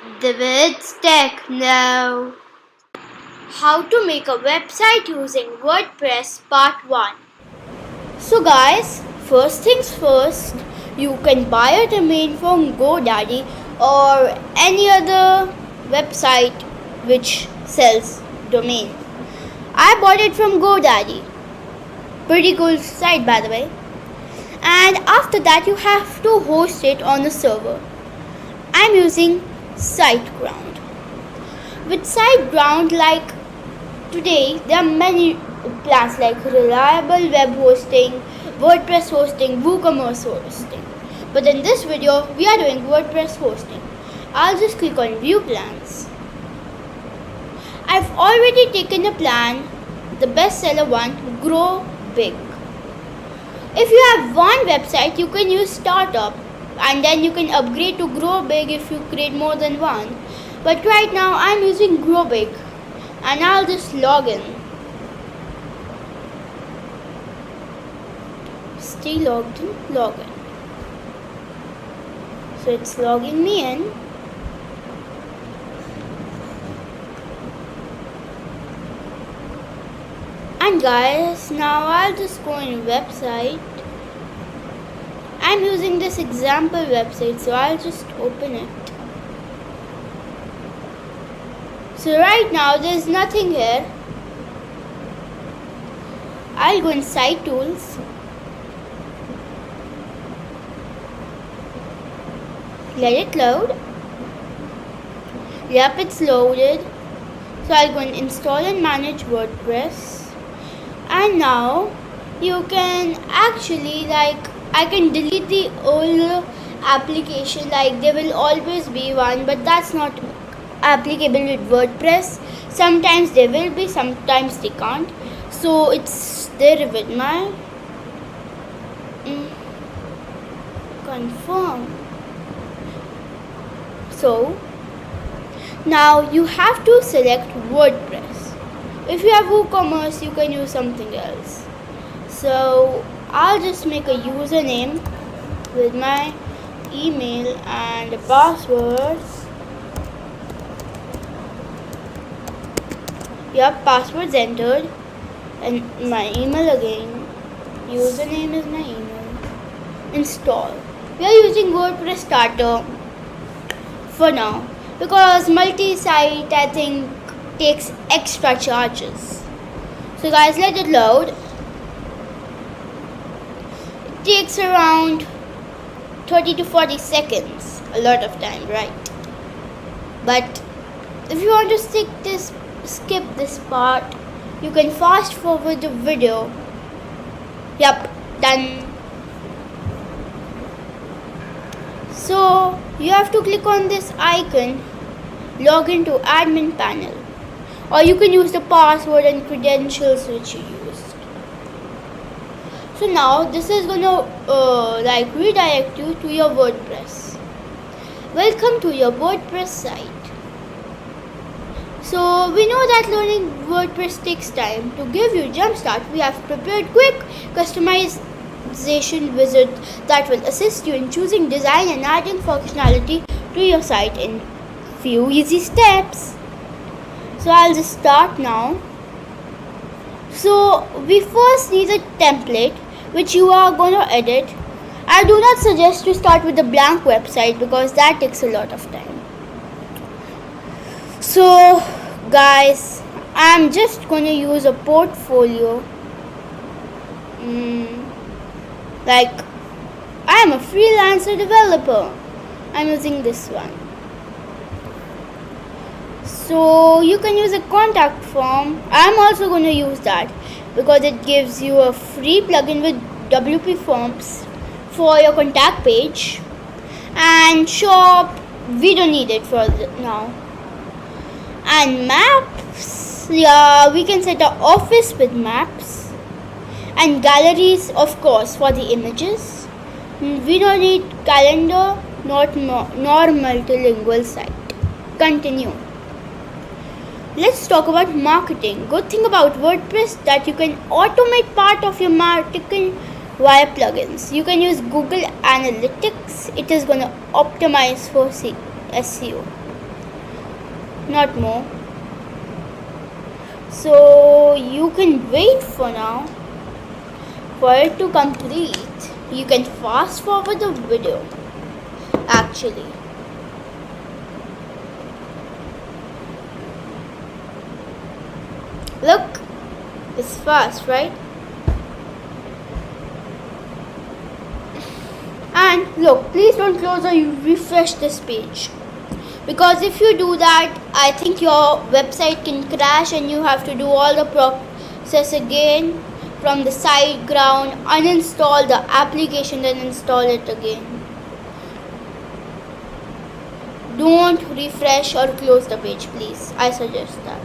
David's Tech now. How to make a website using WordPress Part 1. So guys, first things first, you can buy a domain from GoDaddy or any other website which sells domain. I bought it from GoDaddy. Pretty cool site by the way. And after that you have to host it on a server. I'm using SiteGround. With SiteGround, like today, there are many plans like reliable web hosting, WordPress hosting, WooCommerce hosting. But in this video, we are doing WordPress hosting. I'll just click on View Plans. I've already taken a plan, the bestseller one, Grow Big. If you have one website, you can use Startup, and then you can upgrade to Grow Big if you create more than one. But right now I'm using Grow Big, and I'll just log in. Stay logged in, log in. So it's logging me in. And guys, now I'll just go on website. I'm using this example website, so I'll just open it. So right now there's nothing here. I'll go in Site Tools. Let it load. Yep, it's loaded. So I'll go and install and manage WordPress. And now you can actually I can delete the old application, there will always be one, but that's not applicable with WordPress. Sometimes they will be, sometimes they can't. So it's there with my confirm. So now you have to select WordPress. If you have WooCommerce, you can use something else. So I'll just make a username with my email and a password. Yep, password's entered, and my email again. Username is my email. Install. We are using WordPress Starter for now because multi-site I think takes extra charges. So guys, let it load. It takes around 30 to 40 seconds, a lot of time, right? But if you want to skip this part, you can fast forward the video. Yep, done. So you have to click on this icon, log into admin panel, or you can use the password and credentials which you used. So now this is gonna redirect you to your WordPress. Welcome to your WordPress site. So we know that learning WordPress takes time. To give you a jump start, we have prepared quick customization wizard that will assist you in choosing design and adding functionality to your site in few easy steps. So I'll just start now. So we first need a template which you are going to edit. I do not suggest to start with a blank website because that takes a lot of time. So guys, I'm just going to use a portfolio. I am a freelancer developer. I'm using this one. So you can use a contact form. I'm also going to use that because it gives you a free plugin with WP Forms for your contact page. And shop, we don't need it for now. And maps, yeah, we can set an office with maps. And galleries, of course, for the images. We don't need calendar, nor multilingual site. Continue. Let's talk about marketing. Good thing about WordPress that you can automate part of your marketing via plugins. You can use Google Analytics. It is going to optimize for SEO. not more. So you can wait for now for it to complete. You can fast forward the video actually. Look, it's fast, right? And look, please don't close or you refresh this page, because if you do that, I think your website can crash and you have to do all the process again from the site ground, uninstall the application, then install it again. Don't refresh or close the page, please. I suggest that.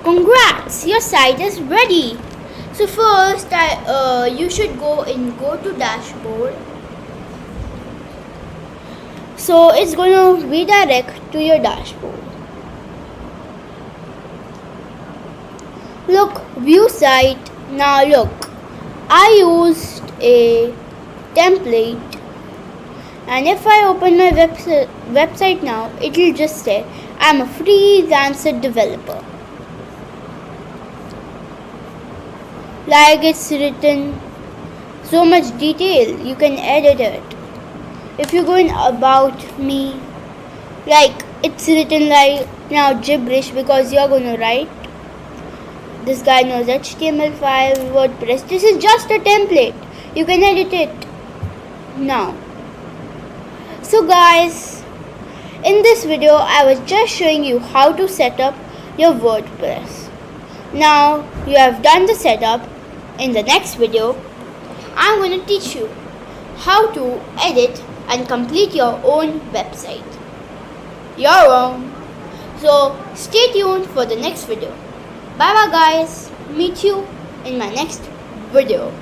Congrats, your site is ready. So first, you should go to dashboard. So it's going to redirect to your dashboard. Look, view site. Now look, I used a template, and if I open my website now, it will just say I'm a freelancer developer. Like it's written so much detail, you can edit it. If you go in about me, like it's written like now gibberish because you're gonna write. This guy knows HTML5, WordPress. This is just a template. You can edit it now. So guys, in this video I was just showing you how to set up your WordPress. Now you have done the setup. In the next video, I'm going to teach you how to edit and complete your own website. Your own. So stay tuned for the next video. Bye bye guys. Meet you in my next video.